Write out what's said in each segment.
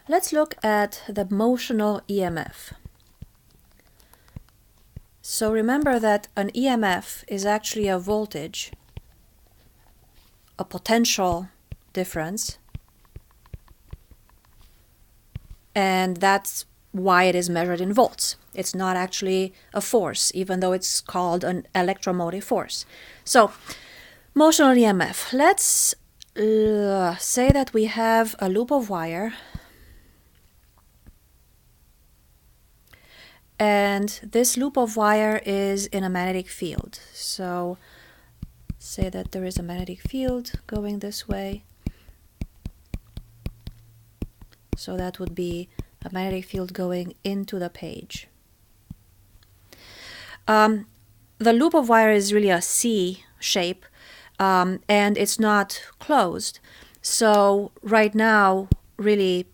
Let's look at the motional EMF. So remember that an EMF is actually a voltage, a potential difference, and that's why it is measured in volts. It's not actually a force, even though it's called an electromotive force. So, motional EMF. Let's say that we have a loop of wire, and this loop of wire is in a magnetic field. So, say that there is a magnetic field going this way. So that would be a magnetic field going into the page. The loop of wire is really a C shape, and it's not closed. So right now, really,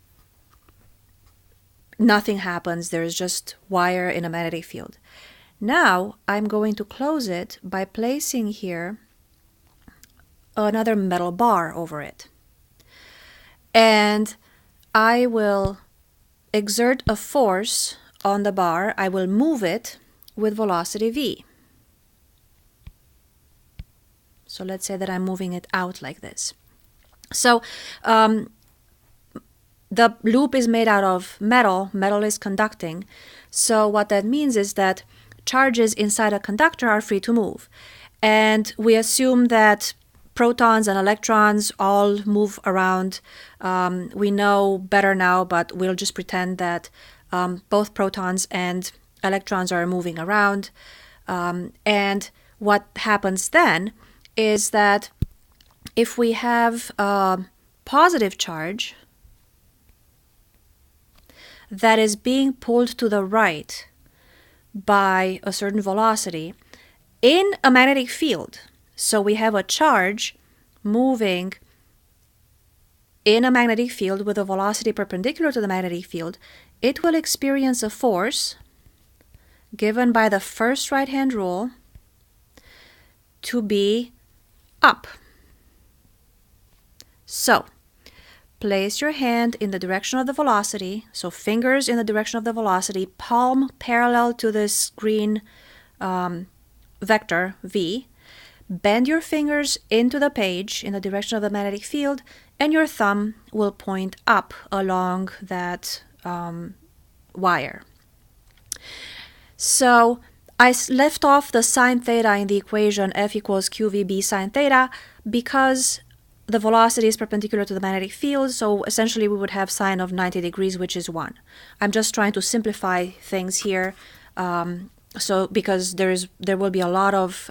nothing happens. There's just wire in a magnetic field. Now I'm going to close it by placing here another metal bar over it. And I will exert a force on the bar. I will move it with velocity v. So let's say that I'm moving it out like this. So the loop is made out of metal. Metal is conducting. So what that means is that charges inside a conductor are free to move. And we assume that protons and electrons all move around. We know better now, but we'll just pretend that both protons and electrons are moving around. And what happens then is that if we have a positive charge that is being pulled to the right by a certain velocity in a magnetic field, so we have a charge moving in a magnetic field with a velocity perpendicular to the magnetic field, it will experience a force given by the first right-hand rule to be up. So, place your hand in the direction of the velocity, so fingers in the direction of the velocity, palm parallel to this green vector v. Bend your fingers into the page in the direction of the magnetic field, and your thumb will point up along that wire. So I left off the sine theta in the equation F equals qvb sine theta because the velocity is perpendicular to the magnetic field, so essentially we would have sine of 90 degrees, which is 1. I'm just trying to simplify things here, so because there will be a lot of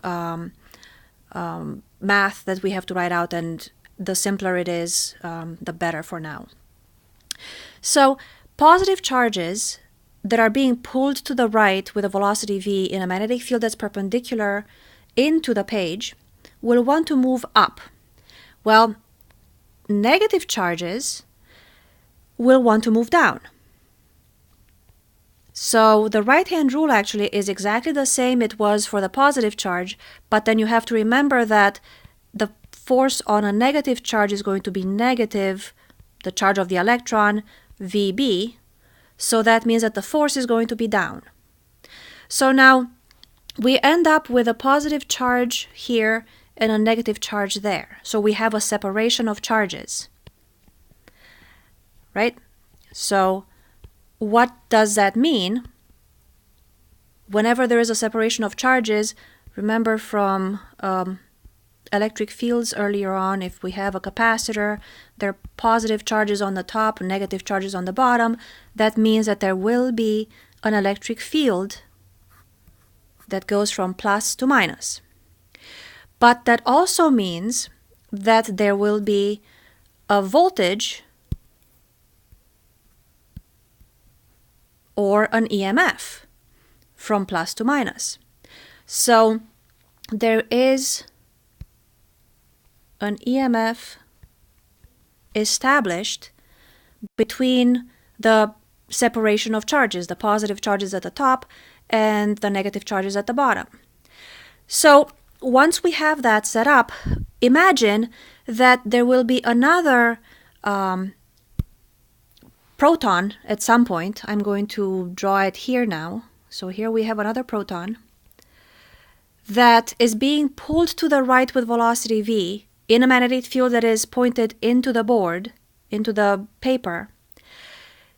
math that we have to write out, and the simpler it is, the better for now. So positive charges that are being pulled to the right with a velocity v in a magnetic field that's perpendicular into the page will want to move up. Well, negative charges will want to move down. So the right-hand rule actually is exactly the same it was for the positive charge, but then you have to remember that the force on a negative charge is going to be negative, the charge of the electron, Vb, so that means that the force is going to be down. So now we end up with a positive charge here and a negative charge there. So we have a separation of charges, right? So what does that mean? Whenever there is a separation of charges, remember from electric fields earlier on, if we have a capacitor, there are positive charges on the top, negative charges on the bottom. That means that there will be an electric field that goes from plus to minus. But that also means that there will be a voltage or an EMF from plus to minus. So there is an EMF established between the separation of charges, the positive charges at the top and the negative charges at the bottom. So once we have that set up, imagine that there will be another proton at some point. I'm going to draw it here now. So here we have another proton that is being pulled to the right with velocity v in a magnetic field that is pointed into the board, into the paper.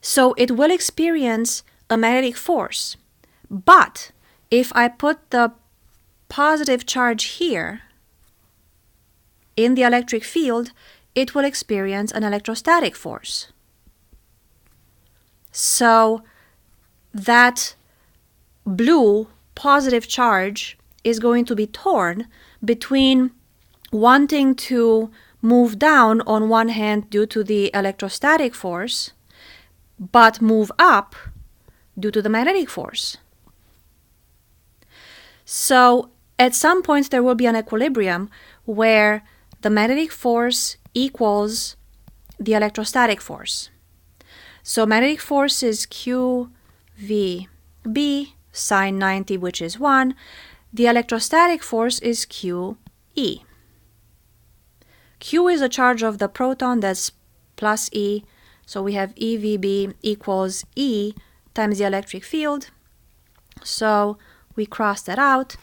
So it will experience a magnetic force. But if I put the positive charge here in the electric field, it will experience an electrostatic force. So that blue positive charge is going to be torn between wanting to move down on one hand due to the electrostatic force, but move up due to the magnetic force. So at some point there will be an equilibrium where the magnetic force equals the electrostatic force. So magnetic force is QVB sine 90, which is 1. The electrostatic force is QE. Q is a charge of the proton, that's plus E. So we have EVB equals E times the electric field. So we cross that out.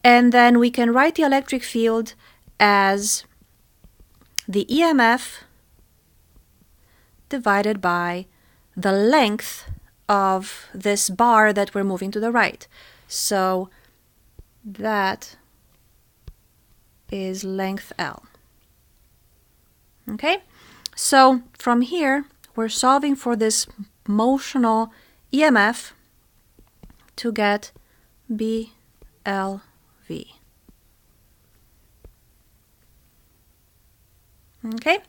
And then we can write the electric field as the EMF divided by the length of this bar that we're moving to the right. So that is length L. Okay, so from here we're solving for this motional EMF to get BLV. Okay,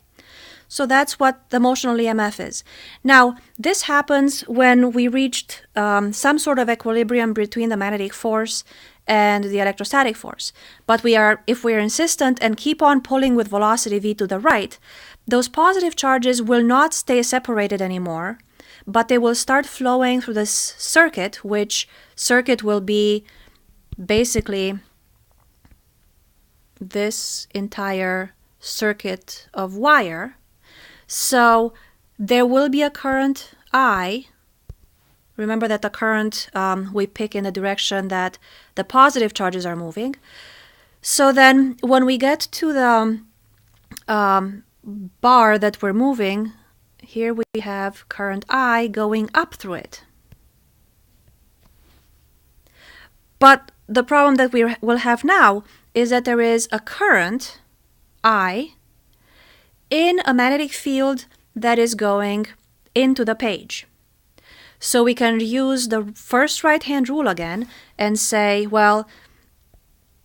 so that's what the motional EMF is. Now, this happens when we reached some sort of equilibrium between the magnetic force and the electrostatic force. But if we are insistent and keep on pulling with velocity v to the right, those positive charges will not stay separated anymore, but they will start flowing through this circuit, which circuit will be basically this entire circuit of wire. So there will be a current I. Remember that the current we pick in the direction that the positive charges are moving. So then when we get to the bar that we're moving, here we have current I going up through it. But the problem that we will have now is that there is a current I in a magnetic field that is going into the page. So we can use the first right-hand rule again and say, well,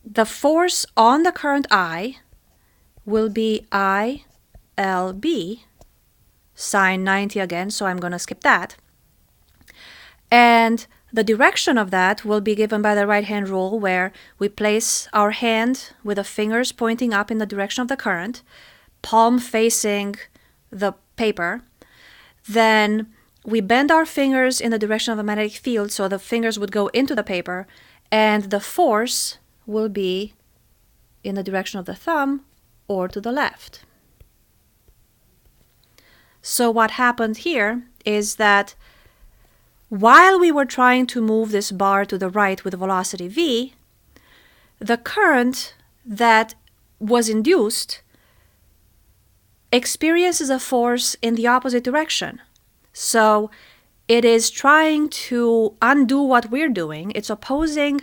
the force on the current I will be ILB sine 90 again, so I'm going to skip that. And the direction of that will be given by the right-hand rule, where we place our hand with the fingers pointing up in the direction of the current, palm facing the paper. Then we bend our fingers in the direction of a magnetic field, so the fingers would go into the paper, and the force will be in the direction of the thumb or to the left. So what happened here is that while we were trying to move this bar to the right with velocity v, the current that was induced experiences a force in the opposite direction. So it is trying to undo what we're doing. It's opposing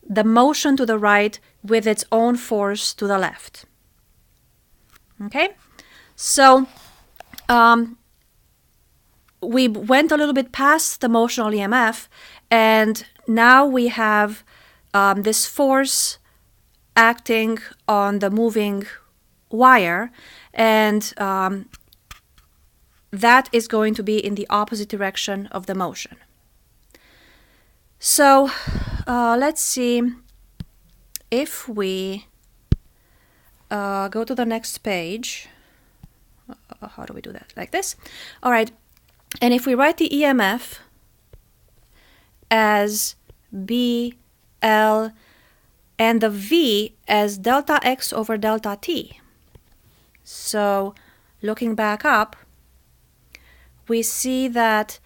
the motion to the right with its own force to the left. Okay? So we went a little bit past the motional EMF, and now we have this force acting on the moving wire, and that is going to be in the opposite direction of the motion. So let's see if we go to the next page. How do we do that? Like this. All right. And if we write the EMF as B, L, and the V as delta X over delta T. So looking back up, we see that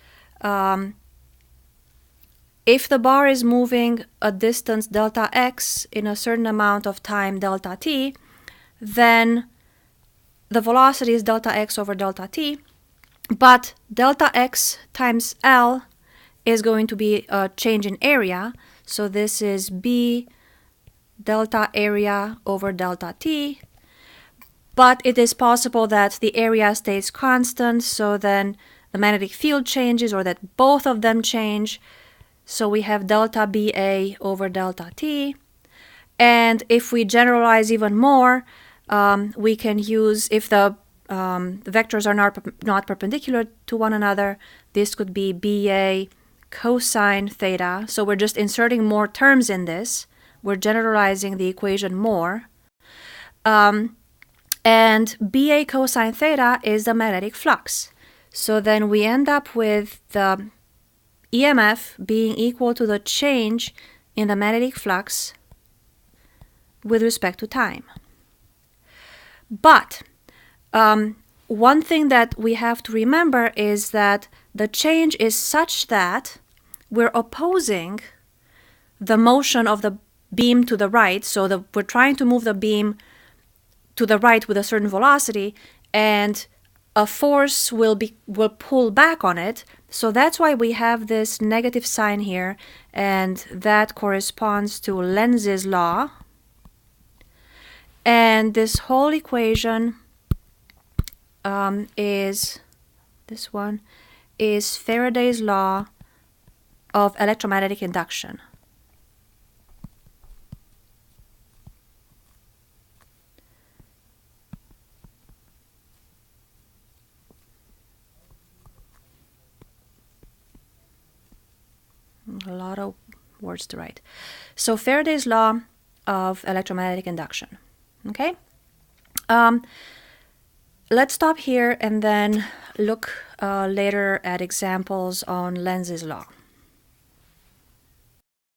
if the bar is moving a distance delta x in a certain amount of time delta t, then the velocity is delta x over delta t, but delta x times L is going to be a change in area. So this is B delta area over delta t. But it is possible that the area stays constant, so then the magnetic field changes, or that both of them change. So we have delta BA over delta T. And if we generalize even more, we can use, if the vectors are not perpendicular to one another, this could be BA cosine theta. So we're just inserting more terms in this. We're generalizing the equation more. And BA cosine theta is the magnetic flux. So then we end up with the EMF being equal to the change in the magnetic flux with respect to time. But one thing that we have to remember is that the change is such that we're opposing the motion of the beam to the right. So we're trying to move the beam to the right with a certain velocity, and a force will pull back on it. So that's why we have this negative sign here, and that corresponds to Lenz's law. And this whole equation is Faraday's law of electromagnetic induction. A lot of words to write. So Faraday's law of electromagnetic induction. Okay? Let's stop here and then look later at examples on Lenz's law.